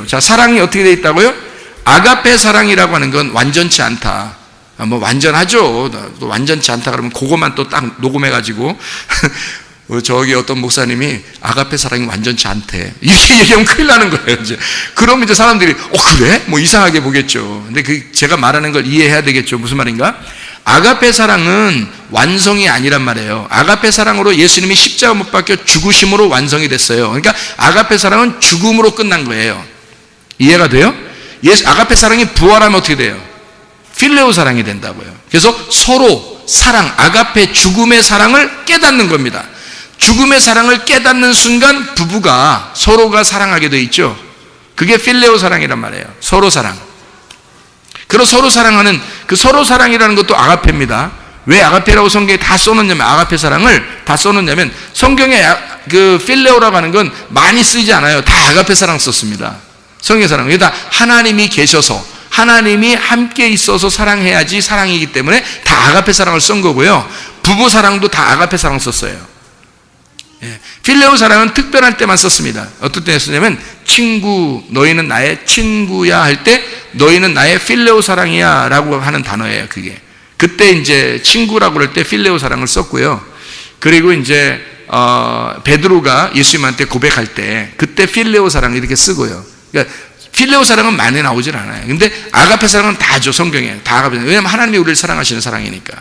자, 사랑이 어떻게 되어 있다고요? 아가페 사랑이라고 하는 건 완전치 않다. 뭐 완전하죠. 또 완전치 않다 그러면 그것만 또 딱 녹음해가지고 저기 어떤 목사님이 아가페 사랑이 완전치 않대. 이렇게 얘기하면 큰일 나는 거예요. 이제 그러면 이제 사람들이 그래? 뭐 이상하게 보겠죠. 근데 제가 말하는 걸 이해해야 되겠죠. 무슨 말인가? 아가페 사랑은 완성이 아니란 말이에요. 아가페 사랑으로 예수님이 십자가 못 박혀 죽으심으로 완성이 됐어요. 그러니까 아가페 사랑은 죽음으로 끝난 거예요. 이해가 돼요? 아가페 사랑이 부활하면 어떻게 돼요? 필레오 사랑이 된다고요. 그래서 서로 사랑, 아가페 죽음의 사랑을 깨닫는 겁니다. 죽음의 사랑을 깨닫는 순간 부부가 서로가 사랑하게 돼 있죠. 그게 필레오 사랑이란 말이에요. 서로 사랑. 그리고 서로 사랑하는 그 서로 사랑이라는 것도 아가페입니다. 왜 아가페라고 성경에 다 써놓냐면, 아가페 사랑을 다 써놓냐면, 성경에 그 필레오라고 하는 건 많이 쓰이지 않아요. 다 아가페 사랑 썼습니다. 성경의 사랑. 여기다 하나님이 계셔서, 하나님이 함께 있어서 사랑해야지 사랑이기 때문에 다 아가페 사랑을 쓴 거고요. 부부 사랑도 다 아가페 사랑 썼어요. 예. 필레오 사랑은 특별할 때만 썼습니다. 어떤 때 쓰냐면, 친구, 너희는 나의 친구야 할 때, 너희는 나의 필레오 사랑이야 라고 하는 단어예요. 그게. 그때 이제 친구라고 그럴 때 필레오 사랑을 썼고요. 그리고 이제 베드로가 예수님한테 고백할 때 그때 필레오 사랑 이렇게 쓰고요. 그러니까 필레오 사랑은 많이 나오질 않아요. 근데 아가페 사랑은 다죠. 성경에 다 아가페. 왜냐하면 하나님이 우리를 사랑하시는 사랑이니까.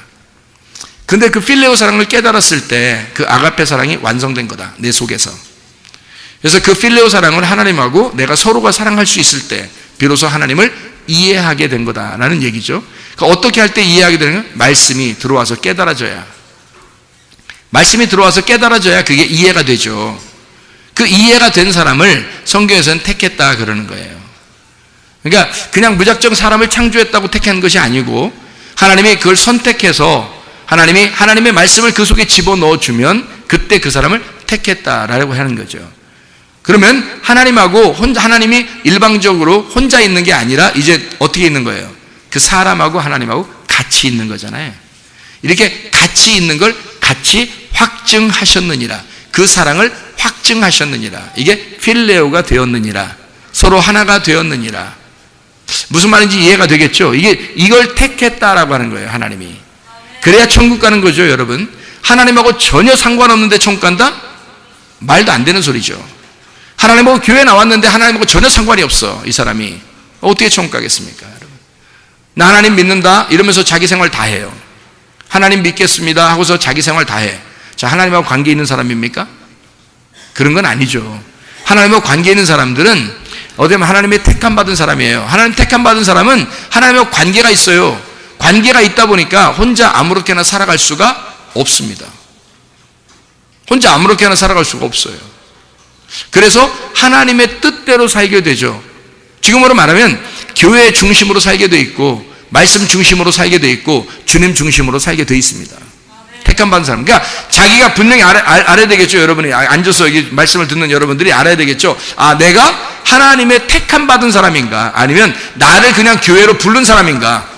근데 그 필레오 사랑을 깨달았을 때 그 아가페 사랑이 완성된 거다. 내 속에서. 그래서 그 필레오 사랑을 하나님하고 내가 서로가 사랑할 수 있을 때 비로소 하나님을 이해하게 된 거다라는 얘기죠. 그러니까 어떻게 할 때 이해하게 되는 거예요? 말씀이 들어와서 깨달아져야. 말씀이 들어와서 깨달아져야 그게 이해가 되죠. 그 이해가 된 사람을 성경에서는 택했다 그러는 거예요. 그러니까 그냥 무작정 사람을 창조했다고 택한 것이 아니고, 하나님이 그걸 선택해서 하나님이 하나님의 말씀을 그 속에 집어넣어 주면 그때 그 사람을 택했다라고 하는 거죠. 그러면 하나님하고 하나님이 일방적으로 혼자 있는 게 아니라 이제 어떻게 있는 거예요? 그 사람하고 하나님하고 같이 있는 거잖아요. 이렇게 같이 있는 걸 같이 확증하셨느니라. 그 사랑을 확증하셨느니라. 이게 필레오가 되었느니라. 서로 하나가 되었느니라. 무슨 말인지 이해가 되겠죠? 이걸 택했다라고 하는 거예요, 하나님이. 그래야 천국 가는 거죠, 여러분. 하나님하고 전혀 상관없는데 천국 간다? 말도 안 되는 소리죠. 하나님하고 교회 나왔는데 하나님하고 전혀 상관이 없어, 이 사람이. 어떻게 천국 가겠습니까, 여러분? 나 하나님 믿는다 이러면서 자기 생활 다 해요. 하나님 믿겠습니다 하고서 자기 생활 다 해. 자, 하나님하고 관계 있는 사람입니까? 그런 건 아니죠. 하나님하고 관계 있는 사람들은 어디 보면 하나님의 택함 받은 사람이에요. 하나님 택함 받은 사람은 하나님하고 관계가 있어요. 관계가 있다 보니까 혼자 아무렇게나 살아갈 수가 없습니다. 혼자 아무렇게나 살아갈 수가 없어요. 그래서 하나님의 뜻대로 살게 되죠. 지금으로 말하면 교회 중심으로 살게 돼 있고, 말씀 중심으로 살게 돼 있고, 주님 중심으로 살게 돼 있습니다. 택함 받은 사람. 그러니까 자기가 분명히 알아야 되겠죠. 여러분이 앉아서 이 말씀을 듣는 여러분들이 알아야 되겠죠. 아, 내가 하나님의 택함 받은 사람인가, 아니면 나를 그냥 교회로 부른 사람인가.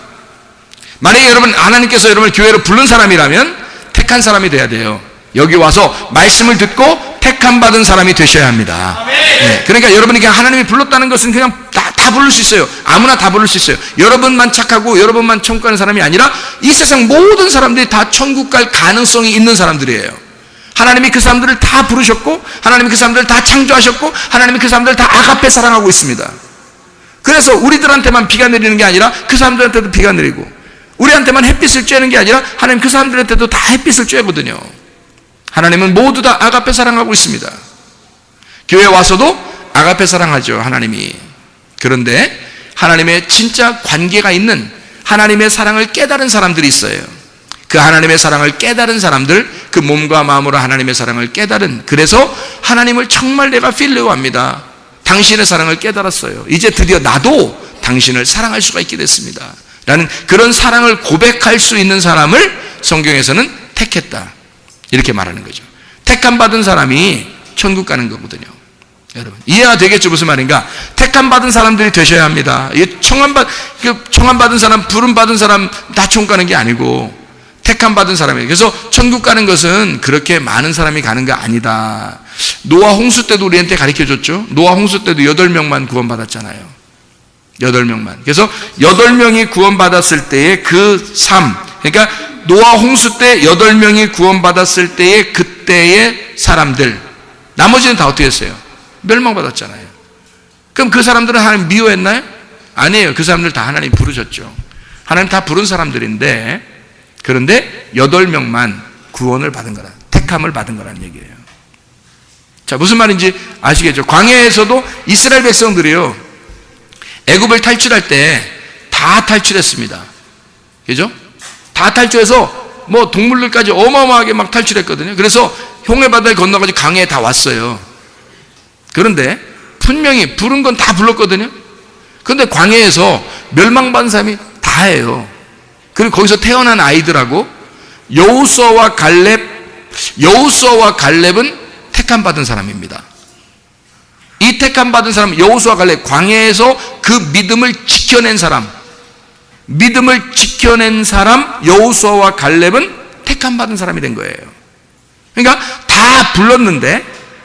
만약에 여러분 하나님께서 여러분을 교회로 부른 사람이라면 택한 사람이 돼야 돼요. 여기 와서 말씀을 듣고 택함 받은 사람이 되셔야 합니다. 네. 그러니까 여러분이 그냥 하나님이 불렀다는 것은 그냥 다 부를 수 있어요. 아무나 다 부를 수 있어요. 여러분만 착하고 여러분만 천국 가는 사람이 아니라 이 세상 모든 사람들이 다 천국 갈 가능성이 있는 사람들이에요. 하나님이 그 사람들을 다 부르셨고, 하나님이 그 사람들을 다 창조하셨고, 하나님이 그 사람들을 다 아가페 사랑하고 있습니다. 그래서 우리들한테만 비가 내리는 게 아니라 그 사람들한테도 비가 내리고, 우리한테만 햇빛을 쬐는 게 아니라 하나님 그 사람들한테도 다 햇빛을 쬐거든요. 하나님은 모두 다 아가페 사랑하고 있습니다. 교회 와서도 아가페 사랑하죠, 하나님이. 그런데 하나님의 진짜 관계가 있는 하나님의 사랑을 깨달은 사람들이 있어요. 그 하나님의 사랑을 깨달은 사람들, 그 몸과 마음으로 하나님의 사랑을 깨달은, 그래서 하나님을 정말 내가 필레오합니다. 당신의 사랑을 깨달았어요. 이제 드디어 나도 당신을 사랑할 수가 있게 됐습니다. 라는 그런 사랑을 고백할 수 있는 사람을 성경에서는 택했다, 이렇게 말하는 거죠. 택함 받은 사람이 천국 가는 거거든요. 여러분 이해가 되겠죠? 무슨 말인가? 택함 받은 사람들이 되셔야 합니다. 청함 받은 사람, 부름 받은 사람 다 천국 가는 게 아니고 택함 받은 사람이에요. 그래서 천국 가는 것은 그렇게 많은 사람이 가는 거 아니다. 노아 홍수 때도 우리한테 가르쳐줬죠. 노아 홍수 때도 8명만 구원받았잖아요. 8명만. 그래서 8명이 구원받았을 때의 그 삶, 그러니까 노아 홍수 때 8명이 구원받았을 때의 그때의 사람들, 나머지는 다 어떻게 했어요? 멸망받았잖아요. 그럼 그 사람들은 하나님 미워했나요? 아니에요. 그 사람들 다 하나님 부르셨죠. 하나님 다 부른 사람들인데, 그런데 8명만 구원을 받은 거라, 택함을 받은 거라는 얘기예요. 자, 무슨 말인지 아시겠죠? 광야에서도 이스라엘 백성들이요, 애굽을 탈출할 때 다 탈출했습니다. 그죠? 다 탈출해서 뭐 동물들까지 어마어마하게 막 탈출했거든요. 그래서 홍해 바다를 건너가지고 강에 다 왔어요. 그런데 분명히 부른 건 다 불렀거든요. 그런데 광야에서 멸망받은 사람이 다예요. 그리고 거기서 태어난 아이들하고 여호수아와 갈렙은 택함 받은 사람입니다. 이 택함 받은 사람 여호수아 갈렙, 광야에서 그 믿음을 지켜낸 사람, 여호수아와 갈렙은 택함 받은 사람이 된 거예요. 그러니까 다 불렀는데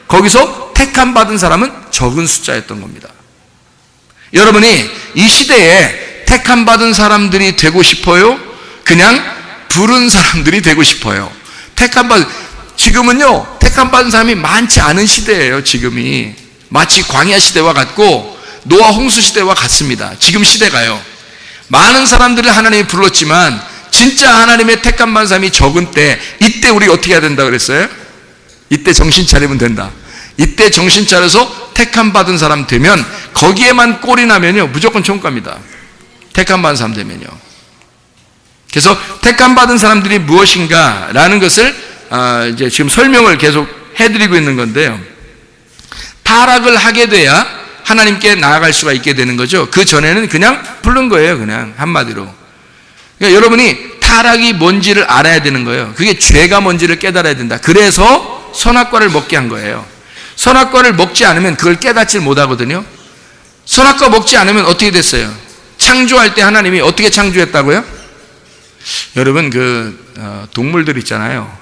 거기서 택함 받은 사람은 적은 숫자였던 겁니다. 여러분이 이 시대에 택함 받은 사람들이 되고 싶어요? 그냥 부른 사람들이 되고 싶어요? 지금은요, 택함 받은 사람이 많지 않은 시대예요. 지금이 마치 광야 시대와 같고 노아 홍수 시대와 같습니다. 지금 시대가요, 많은 사람들을 하나님이 불렀지만 진짜 하나님의 택함 받은 사람이 적은 때, 이때 우리 어떻게 해야 된다 그랬어요? 이때 정신 차리면 된다. 이때 정신 차려서 택함 받은 사람 되면, 거기에만 꼴이 나면요 무조건 총가입니다. 택함 받은 사람 되면요. 그래서 택함 받은 사람들이 무엇인가 라는 것을 이제 지금 설명을 계속 해드리고 있는 건데요, 타락을 하게 돼야 하나님께 나아갈 수가 있게 되는 거죠. 그 전에는 그냥 부른 거예요. 그냥 한마디로. 그러니까 여러분이 타락이 뭔지를 알아야 되는 거예요. 그게 죄가 뭔지를 깨달아야 된다. 그래서 선악과를 먹게 한 거예요. 선악과를 먹지 않으면 그걸 깨닫질 못하거든요. 선악과 먹지 않으면 어떻게 됐어요? 창조할 때 하나님이 어떻게 창조했다고요? 여러분, 동물들 있잖아요.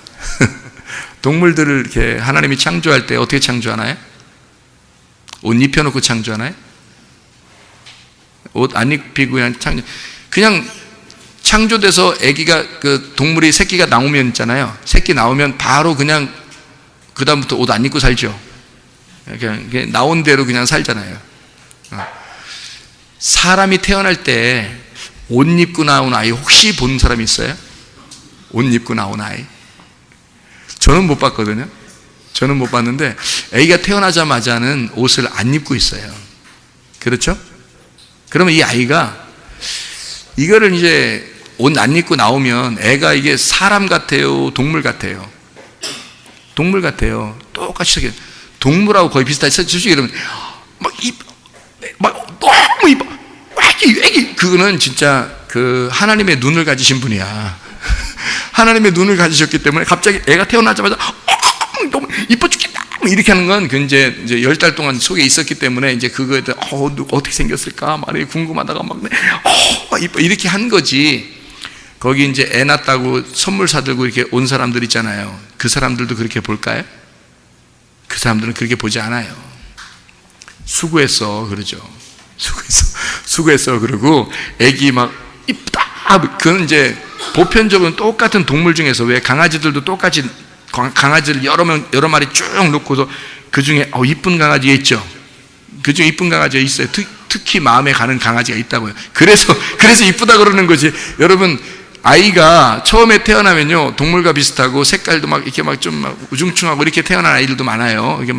동물들을 이렇게 하나님이 창조할 때 어떻게 창조하나요? 옷 입혀놓고 창조하나요? 옷 안 입히고 그냥 창조돼서 아기가, 동물이 새끼가 나오면 있잖아요. 새끼 나오면 바로 그냥 그다음부터 옷 안 입고 살죠. 그냥 나온 대로 그냥 살잖아요. 사람이 태어날 때 옷 입고 나온 아이 혹시 본 사람 있어요? 옷 입고 나온 아이? 저는 못 봤거든요. 저는 못 봤는데 아기가 태어나자마자는 옷을 안 입고 있어요. 그렇죠? 그러면 이 아이가 이거를 이제 옷 안 입고 나오면 애가 이게 사람 같아요? 동물 같아요? 동물 같아요. 똑같이 생겨. 동물하고 거의 비슷하지. 솔직히 이러면 너무 이뻐. 애기. 그거는 진짜 하나님의 눈을 가지신 분이야. 하나님의 눈을 가지셨기 때문에 갑자기 애가 태어나자마자 너무 이뻐 죽겠다 이렇게 하는 건 이제 10달 동안 속에 있었기 때문에 이제 그거에 대해 어떻게 생겼을까 말이 궁금하다가 이뻐 이렇게 한 거지. 거기 이제 애 낳았다고 선물 사들고 이렇게 온 사람들 있잖아요. 그 사람들도 그렇게 볼까요? 그 사람들은 그렇게 보지 않아요. 수고했어 그러죠. 수고했어 그러고 애기 막 이쁘다. 그건 이제 보편적으로 똑같은 동물 중에서, 왜 강아지들도 똑같이 강아지를 여러 마리 쭉 놓고서 그 중에 이쁜 강아지가 있죠. 그 중에 이쁜 강아지가 있어요. 특히 마음에 가는 강아지가 있다고요. 그래서 이쁘다 그러는 거지. 여러분, 아이가 처음에 태어나면요 동물과 비슷하고 색깔도 막 이렇게 좀 우중충하고 이렇게 태어난 아이들도 많아요. 이게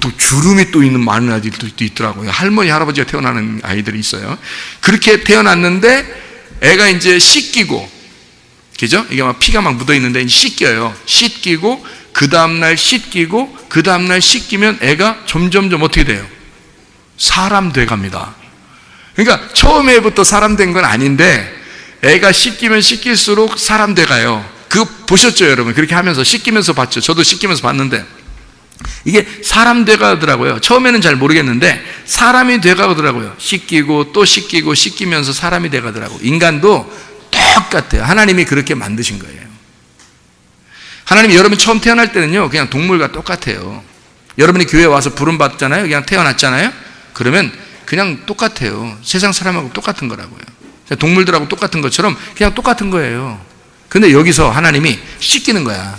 또 주름이 또 있는 많은 아이들도 있더라고요. 할머니 할아버지가 태어나는 아이들이 있어요. 그렇게 태어났는데 애가 이제 씻기고, 그죠? 이게 피가 묻어 있는데 씻겨요. 씻기고 그 다음날 씻기고 그 다음날 씻기면 애가 점점점 어떻게 돼요? 사람 돼 갑니다. 그러니까 처음에부터 사람 된 건 아닌데 애가 씻기면 씻길수록 사람 돼 가요. 그거 보셨죠, 여러분? 그렇게 하면서 씻기면서 봤죠. 저도 씻기면서 봤는데 이게 사람 돼 가더라고요. 처음에는 잘 모르겠는데 사람이 돼 가더라고요. 씻기고 또 씻기고 씻기면서 사람이 돼 가더라고요. 인간도 똑같아요. 하나님이 그렇게 만드신 거예요. 하나님이 여러분 처음 태어날 때는요 그냥 동물과 똑같아요. 여러분이 교회에 와서 부름 받잖아요. 그냥 태어났잖아요. 그러면 그냥 똑같아요. 세상 사람하고 똑같은 거라고요. 동물들하고 똑같은 것처럼 그냥 똑같은 거예요. 근데 여기서 하나님이 씻기는 거야.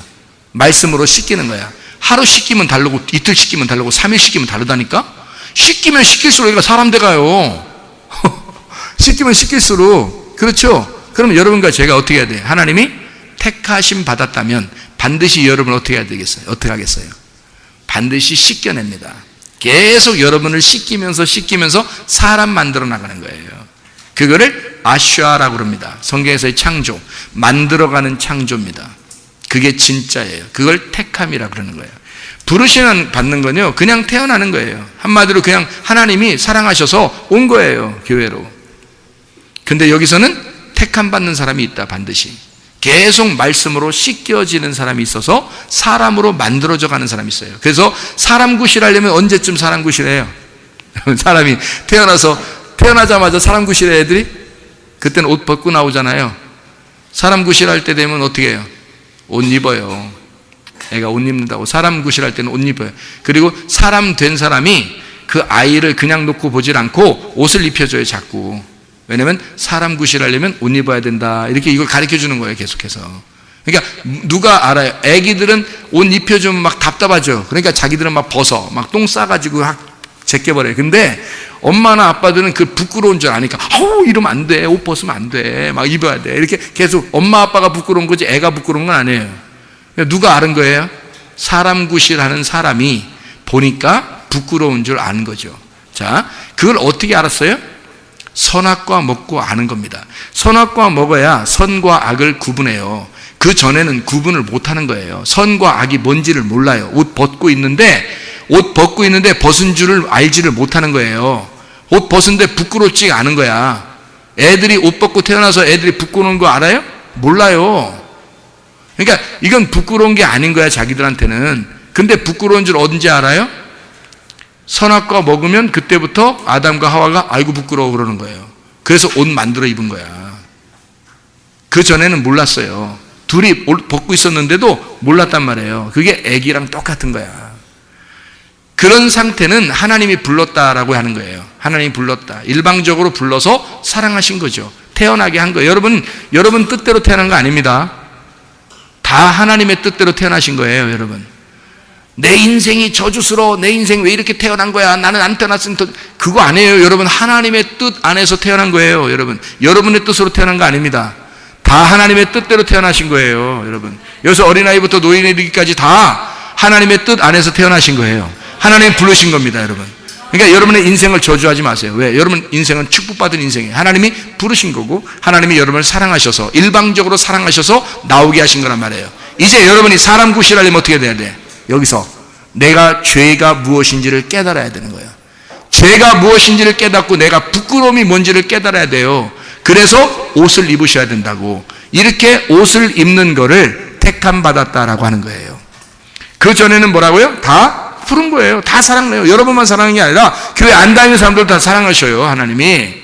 말씀으로 씻기는 거야. 하루 씻기면 다르고 이틀 씻기면 다르고 3일 씻기면 다르다니까? 씻기면 씻길수록 얘가 사람 돼가요. 씻기면 씻길수록. 그렇죠? 그러면 여러분과 제가 어떻게 해야 돼요? 하나님이 택하심 받았다면 반드시 여러분 어떻게 해야 되겠어요? 어떻게 하겠어요? 반드시 씻겨냅니다. 계속 여러분을 씻기면서 사람 만들어 나가는 거예요. 그거를 아슈아라고 그럽니다. 성경에서의 창조, 만들어가는 창조입니다. 그게 진짜예요. 그걸 택함이라 그러는 거예요. 부르심 받는 건요, 그냥 태어나는 거예요. 한마디로 그냥 하나님이 사랑하셔서 온 거예요, 교회로. 근데 여기서는 택함 받는 사람이 있다, 반드시. 계속 말씀으로 씻겨지는 사람이 있어서 사람으로 만들어져 가는 사람이 있어요. 그래서 사람 구실하려면 언제쯤 사람 구실해요? 사람이 태어나자마자 사람 구실해 애들이? 그때는 옷 벗고 나오잖아요. 사람 구실할 때 되면 어떻게 해요? 옷 입어요. 애가 옷 입는다고. 사람 구실할 때는 옷 입어요. 그리고 사람 된 사람이 그 아이를 그냥 놓고 보질 않고 옷을 입혀줘요, 자꾸. 왜냐면 사람 구실하려면 옷 입어야 된다. 이렇게 이걸 가르쳐 주는 거예요, 계속해서. 그러니까 누가 알아요? 애기들은 옷 입혀주면 막 답답하죠. 그러니까 자기들은 막 벗어. 막 똥 싸가지고 제껴버려요. 근데 엄마나 아빠들은 그 부끄러운 줄 아니까, 아우, 이러면 안 돼. 옷 벗으면 안 돼. 막 입어야 돼. 이렇게 계속 엄마 아빠가 부끄러운 거지 애가 부끄러운 건 아니에요. 누가 아는 거예요? 사람 구실하는 사람이 보니까 부끄러운 줄 아는 거죠. 자, 그걸 어떻게 알았어요? 선악과 먹고 아는 겁니다. 선악과 먹어야 선과 악을 구분해요. 그 전에는 구분을 못 하는 거예요. 선과 악이 뭔지를 몰라요. 옷 벗고 있는데 벗은 줄을 알지를 못하는 거예요. 옷 벗은데 부끄럽지 않은 거야. 애들이 옷 벗고 태어나서 애들이 부끄러운 거 알아요? 몰라요. 그러니까 이건 부끄러운 게 아닌 거야, 자기들한테는. 근데 부끄러운 줄 언제 알아요? 선악과 먹으면 그때부터 아담과 하와가 아이고 부끄러워 그러는 거예요. 그래서 옷 만들어 입은 거야. 그 전에는 몰랐어요. 둘이 옷 벗고 있었는데도 몰랐단 말이에요. 그게 애기랑 똑같은 거야. 그런 상태는 하나님이 불렀다라고 하는 거예요. 하나님이 불렀다. 일방적으로 불러서 사랑하신 거죠. 태어나게 한 거예요. 여러분 뜻대로 태어난 거 아닙니다. 다 하나님의 뜻대로 태어나신 거예요, 여러분. 내 인생이 저주스러워. 내 인생 왜 이렇게 태어난 거야? 나는 안 태어났으면 그거 아니에요. 여러분, 하나님의 뜻 안에서 태어난 거예요, 여러분. 여러분의 뜻으로 태어난 거 아닙니다. 다 하나님의 뜻대로 태어나신 거예요, 여러분. 여기서 어린아이부터 노인에 이르기까지 다 하나님의 뜻 안에서 태어나신 거예요. 하나님이 부르신 겁니다, 여러분. 그러니까 여러분의 인생을 저주하지 마세요. 왜? 여러분 인생은 축복받은 인생이에요. 하나님이 부르신 거고 하나님이 여러분을 사랑하셔서 일방적으로 사랑하셔서 나오게 하신 거란 말이에요. 이제 여러분이 사람 구실하려면 어떻게 돼야 돼? 여기서 내가 죄가 무엇인지를 깨달아야 되는 거예요. 죄가 무엇인지를 깨닫고 내가 부끄러움이 뭔지를 깨달아야 돼요. 그래서 옷을 입으셔야 된다고. 이렇게 옷을 입는 거를 택함 받았다라고 하는 거예요. 그 전에는 뭐라고요? 다 푸른 거예요. 다 사랑해요. 여러분만 사랑하는 게 아니라 교회 안 다니는 사람들 다 사랑하셔요, 하나님이.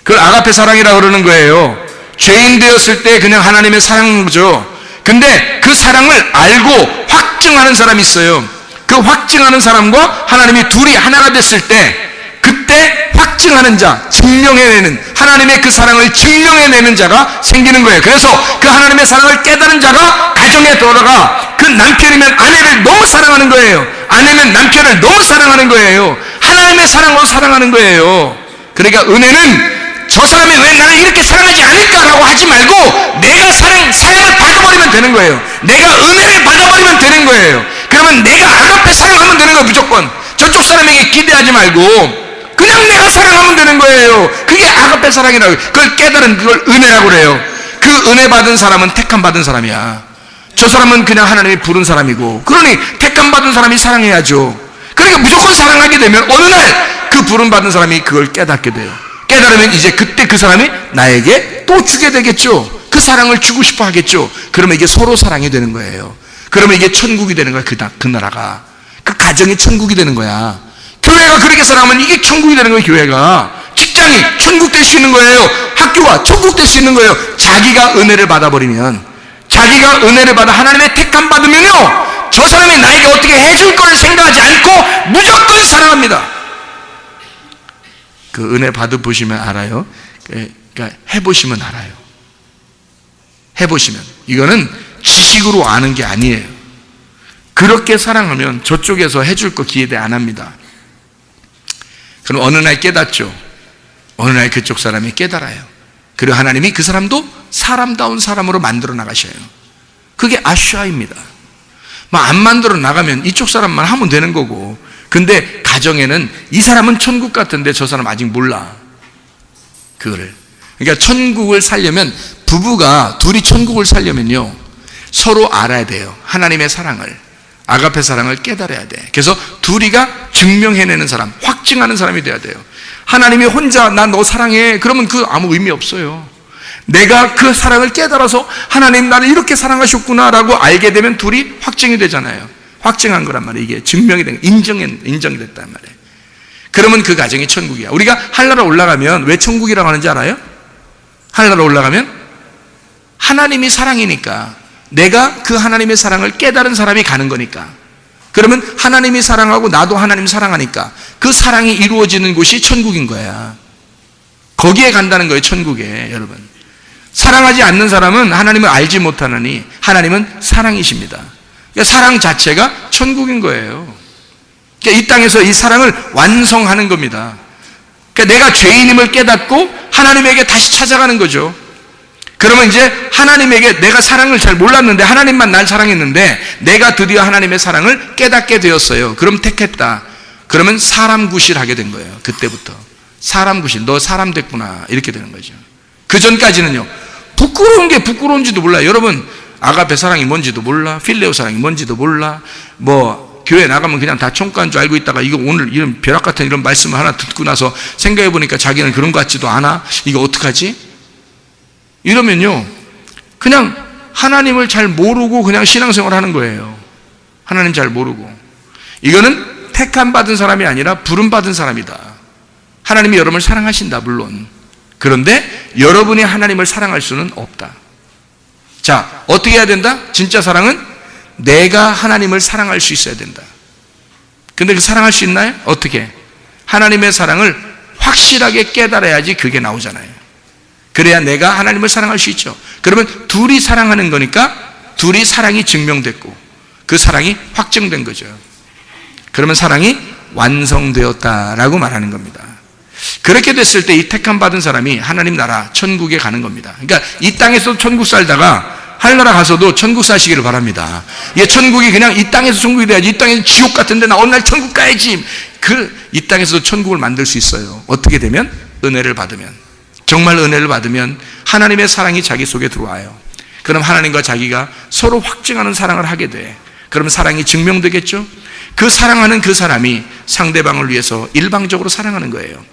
그걸 아가페 사랑이라고 그러는 거예요. 죄인 되었을 때 그냥 하나님의 사랑인 거죠. 근데 그 사랑을 알고 확증하는 사람이 있어요. 그 확증하는 사람과 하나님이 둘이 하나가 됐을 때 그때 확증하는 자, 증명해내는, 하나님의 그 사랑을 증명해내는 자가 생기는 거예요. 그래서 그 하나님의 사랑을 깨달은 자가 가정에 돌아가 그 남편이면 아내를 너무 사랑하는 거예요. 아내면 남편을 너무 사랑하는 거예요. 하나님의 사랑으로 사랑하는 거예요. 그러니까 은혜는 저 사람이 왜 나를 이렇게 사랑하지 않을까라고 하지 말고 내가 사랑을 받아버리면 되는 거예요. 내가 은혜를 받아버리면 되는 거예요. 그러면 내가 아가페 사랑하면 되는 거예요, 무조건. 저쪽 사람에게 기대하지 말고 그냥 내가 사랑하면 되는 거예요. 그게 아가페 사랑이라고. 그걸 깨달은 그걸 은혜라고 그래요. 그 은혜 받은 사람은 택함 받은 사람이야. 저 사람은 그냥 하나님이 부른 사람이고, 그러니 택함 받은 사람이 사랑해야죠. 그러니까 무조건 사랑하게 되면 어느 날 그 부름 받은 사람이 그걸 깨닫게 돼요. 깨달으면 이제 그때 그 사람이 나에게 또 주게 되겠죠. 그 사랑을 주고 싶어 하겠죠. 그러면 이게 서로 사랑이 되는 거예요. 그러면 이게 천국이 되는 거야. 그 나라가. 그 가정이 천국이 되는 거야. 교회가 그렇게 살아가면 이게 천국이 되는 거예요. 교회가. 직장이 천국 될 수 있는 거예요. 학교가 천국 될 수 있는 거예요. 자기가 은혜를 받아버리면, 자기가 은혜를 받아 하나님의 택함 받으면요, 저 사람이 나에게 어떻게 해줄 걸 생각하지 않고 무조건 사랑합니다. 그 은혜 받아보시면 알아요. 그러니까 해보시면 알아요. 해보시면. 이거는 지식으로 아는 게 아니에요. 그렇게 사랑하면 저쪽에서 해줄 거 기대 안 합니다. 그럼 어느 날 깨닫죠. 어느 날 그쪽 사람이 깨달아요. 그리고 하나님이 그 사람도 사람다운 사람으로 만들어 나가셔요. 그게 아샤입니다. 안 만들어 나가면 이쪽 사람만 하면 되는 거고, 근데 가정에는 이 사람은 천국 같은데 저 사람 아직 몰라. 그거를. 그러니까 천국을 살려면, 부부가 둘이 천국을 살려면요, 서로 알아야 돼요. 하나님의 사랑을, 아가페 사랑을 깨달아야 돼. 그래서 둘이가 증명해내는 사람, 확증하는 사람이 돼야 돼요. 하나님이 혼자 나 너 사랑해 그러면 그 아무 의미 없어요. 내가 그 사랑을 깨달아서 하나님 나를 이렇게 사랑하셨구나 라고 알게 되면 둘이 확증이 되잖아요. 확증한 거란 말이에요. 이게 증명이 된, 인정이 됐단 말이에요. 그러면 그 가정이 천국이야. 우리가 하늘나라 올라가면 왜 천국이라고 하는지 알아요? 하늘나라 올라가면 하나님이 사랑이니까, 내가 그 하나님의 사랑을 깨달은 사람이 가는 거니까. 그러면 하나님이 사랑하고 나도 하나님 사랑하니까 그 사랑이 이루어지는 곳이 천국인 거야. 거기에 간다는 거예요, 천국에. 여러분, 사랑하지 않는 사람은 하나님을 알지 못하느니 하나님은 사랑이십니다. 그러니까 사랑 자체가 천국인 거예요. 그러니까 이 땅에서 이 사랑을 완성하는 겁니다. 그러니까 내가 죄인임을 깨닫고 하나님에게 다시 찾아가는 거죠. 그러면 이제 하나님에게, 내가 사랑을 잘 몰랐는데 하나님만 날 사랑했는데 내가 드디어 하나님의 사랑을 깨닫게 되었어요. 그럼 택했다. 그러면 사람 구실하게 된 거예요. 그때부터 사람 구실, 너 사람 됐구나, 이렇게 되는 거죠. 그 전까지는요, 부끄러운 게 부끄러운지도 몰라요. 여러분, 아가페 사랑이 뭔지도 몰라, 필레오 사랑이 뭔지도 몰라. 교회 나가면 그냥 다 총가인 줄 알고 있다가 이거 오늘 이런 벼락 같은 이런 말씀을 하나 듣고 나서 생각해 보니까 자기는 그런 것 같지도 않아. 이거 어떡하지? 이러면요, 그냥 하나님을 잘 모르고 그냥 신앙생활 하는 거예요. 하나님 잘 모르고. 이거는 택함 받은 사람이 아니라 부름 받은 사람이다. 하나님이 여러분을 사랑하신다, 물론. 그런데 여러분이 하나님을 사랑할 수는 없다. 자, 어떻게 해야 된다? 진짜 사랑은 내가 하나님을 사랑할 수 있어야 된다. 근데 그 사랑할 수 있나요? 어떻게? 하나님의 사랑을 확실하게 깨달아야지 그게 나오잖아요. 그래야 내가 하나님을 사랑할 수 있죠. 그러면 둘이 사랑하는 거니까 둘이 사랑이 증명됐고 그 사랑이 확증된 거죠. 그러면 사랑이 완성되었다라고 말하는 겁니다. 그렇게 됐을 때 이 택함 받은 사람이 하나님 나라 천국에 가는 겁니다. 그러니까 이 땅에서 천국 살다가 하늘나라 가서도 천국 사시기를 바랍니다. 이게 천국이 그냥 이 땅에서 천국이 돼야지, 이 땅에서 지옥 같은데 나 어느 날 천국 가야지, 이 땅에서도 천국을 만들 수 있어요. 어떻게 되면? 은혜를 받으면. 정말 은혜를 받으면 하나님의 사랑이 자기 속에 들어와요. 그럼 하나님과 자기가 서로 확증하는 사랑을 하게 돼. 그럼 사랑이 증명되겠죠? 그 사랑하는 그 사람이 상대방을 위해서 일방적으로 사랑하는 거예요.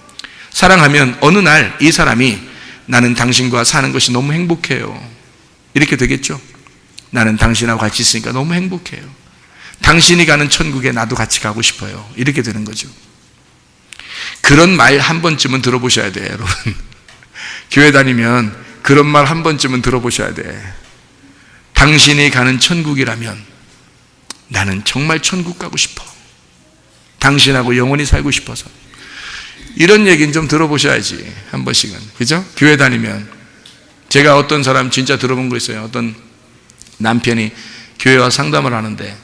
사랑하면 어느 날 이 사람이 나는 당신과 사는 것이 너무 행복해요, 이렇게 되겠죠? 나는 당신하고 같이 있으니까 너무 행복해요. 당신이 가는 천국에 나도 같이 가고 싶어요, 이렇게 되는 거죠. 그런 말 한 번쯤은 들어보셔야 돼요, 여러분. 교회 다니면 그런 말 한 번쯤은 들어보셔야 돼. 당신이 가는 천국이라면 나는 정말 천국 가고 싶어. 당신하고 영원히 살고 싶어서. 이런 얘기는 좀 들어보셔야지, 한 번씩은. 그죠? 교회 다니면. 제가 어떤 사람 진짜 들어본 거 있어요. 어떤 남편이 교회 와 상담을 하는데,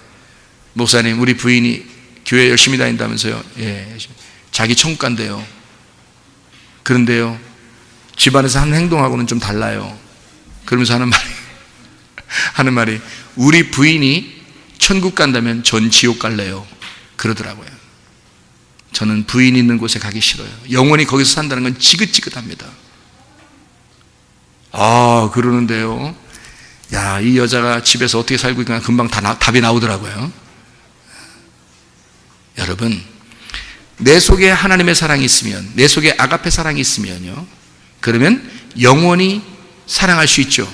목사님, 우리 부인이 교회 열심히 다닌다면서요. 예, 자기 천국 간대요. 그런데요, 집안에서 하는 행동하고는 좀 달라요. 그러면서 하는 말이 우리 부인이 천국 간다면 전 지옥 갈래요, 그러더라고요. 저는 부인 있는 곳에 가기 싫어요. 영원히 거기서 산다는 건 지긋지긋합니다. 그러는데요, 야, 이 여자가 집에서 어떻게 살고 있나 금방 답이 나오더라고요. 여러분, 내 속에 하나님의 사랑이 있으면, 내 속에 아가페 사랑이 있으면요, 그러면 영원히 사랑할 수 있죠.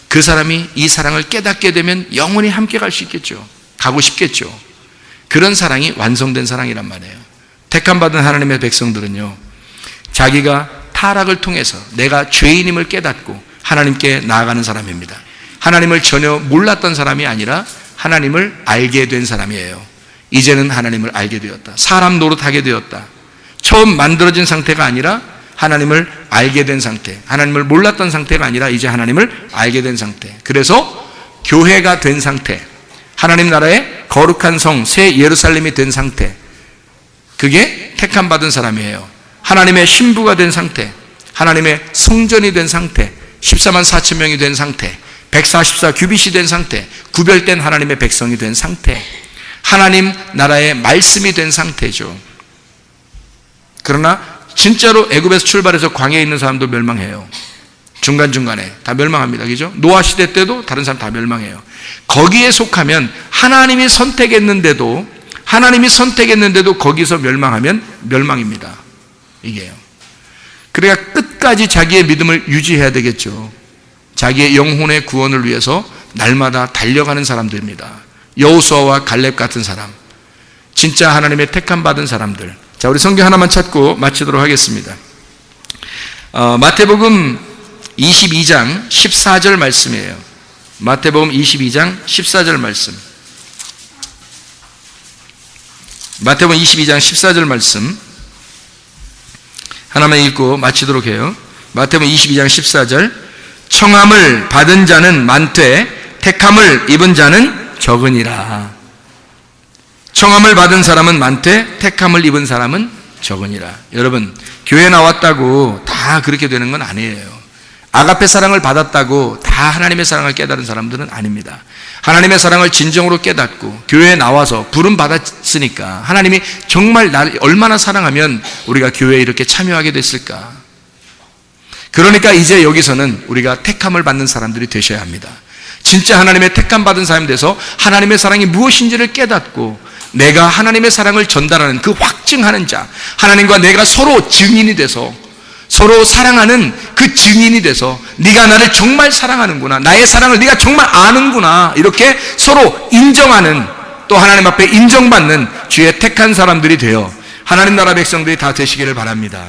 그 사람이 이 사랑을 깨닫게 되면 영원히 함께 갈 수 있겠죠. 가고 싶겠죠. 그런 사랑이 완성된 사랑이란 말이에요. 택함받은 하나님의 백성들은요, 자기가 타락을 통해서 내가 죄인임을 깨닫고 하나님께 나아가는 사람입니다. 하나님을 전혀 몰랐던 사람이 아니라 하나님을 알게 된 사람이에요. 이제는 하나님을 알게 되었다. 사람 노릇하게 되었다. 처음 만들어진 상태가 아니라 하나님을 알게 된 상태, 하나님을 몰랐던 상태가 아니라 이제 하나님을 알게 된 상태. 그래서 교회가 된 상태, 하나님 나라의 거룩한 성, 새 예루살렘이 된 상태, 그게 택함 받은 사람이에요. 하나님의 신부가 된 상태, 하나님의 성전이 된 상태, 14만 4천 명이 된 상태, 144 규빗이 된 상태, 구별된 하나님의 백성이 된 상태, 하나님 나라의 말씀이 된 상태죠. 그러나 진짜로 애굽에서 출발해서 광야에 있는 사람도 멸망해요. 중간중간에 다 멸망합니다. 그죠? 노아 시대 때도 다른 사람 다 멸망해요. 거기에 속하면 하나님이 선택했는데도 거기서 멸망하면 멸망입니다. 이게요. 그러니까 끝까지 자기의 믿음을 유지해야 되겠죠. 자기의 영혼의 구원을 위해서 날마다 달려가는 사람들입니다. 여호수아와 갈렙 같은 사람, 진짜 하나님의 택함 받은 사람들. 자, 우리 성경 하나만 찾고 마치도록 하겠습니다. 마태복음 22장 14절 말씀이에요. 마태복음 22장 14절 말씀. 마태복음 22장 14절 말씀 하나만 읽고 마치도록 해요. 마태복음 22장 14절. 청함을 받은 자는 많되 택함을 입은 자는 적으니라. 청함을 받은 사람은 많되 택함을 입은 사람은 적으니라. 여러분, 교회 나왔다고 다 그렇게 되는 건 아니에요. 아가페 사랑을 받았다고 다 하나님의 사랑을 깨달은 사람들은 아닙니다. 하나님의 사랑을 진정으로 깨닫고 교회에 나와서 부름 받았으니까 하나님이 정말 나를 얼마나 사랑하면 우리가 교회에 이렇게 참여하게 됐을까. 그러니까 이제 여기서는 우리가 택함을 받는 사람들이 되셔야 합니다. 진짜 하나님의 택함 받은 사람이 돼서 하나님의 사랑이 무엇인지를 깨닫고 내가 하나님의 사랑을 전달하는 그 확증하는 자, 하나님과 내가 서로 증인이 돼서 서로 사랑하는 그 증인이 돼서 네가 나를 정말 사랑하는구나, 나의 사랑을 네가 정말 아는구나, 이렇게 서로 인정하는, 또 하나님 앞에 인정받는 주의 택한 사람들이 되어 하나님 나라 백성들이 다 되시기를 바랍니다.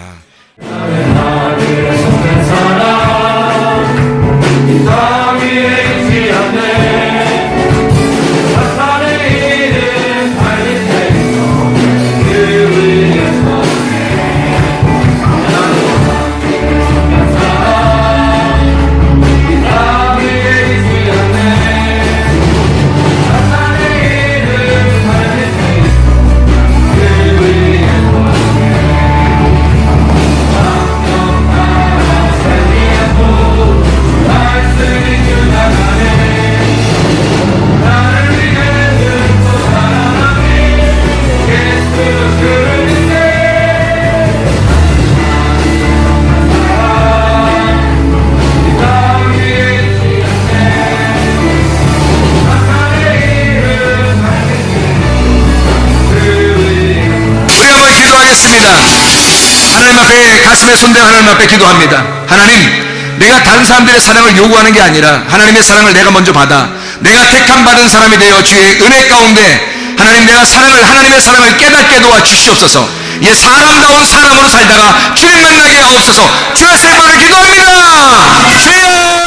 하나님 앞에 가슴에 손대어 하나님 앞에 기도합니다. 하나님, 내가 다른 사람들의 사랑을 요구하는 게 아니라 하나님의 사랑을 내가 먼저 받아 내가 택함 받은 사람이 되어 주의 은혜 가운데 하나님, 내가 하나님의 사랑을 깨닫게 도와 주시옵소서. 사람다운 사람으로 살다가 주님 만나게 하옵소서. 주의 세번을 기도합니다. 주여!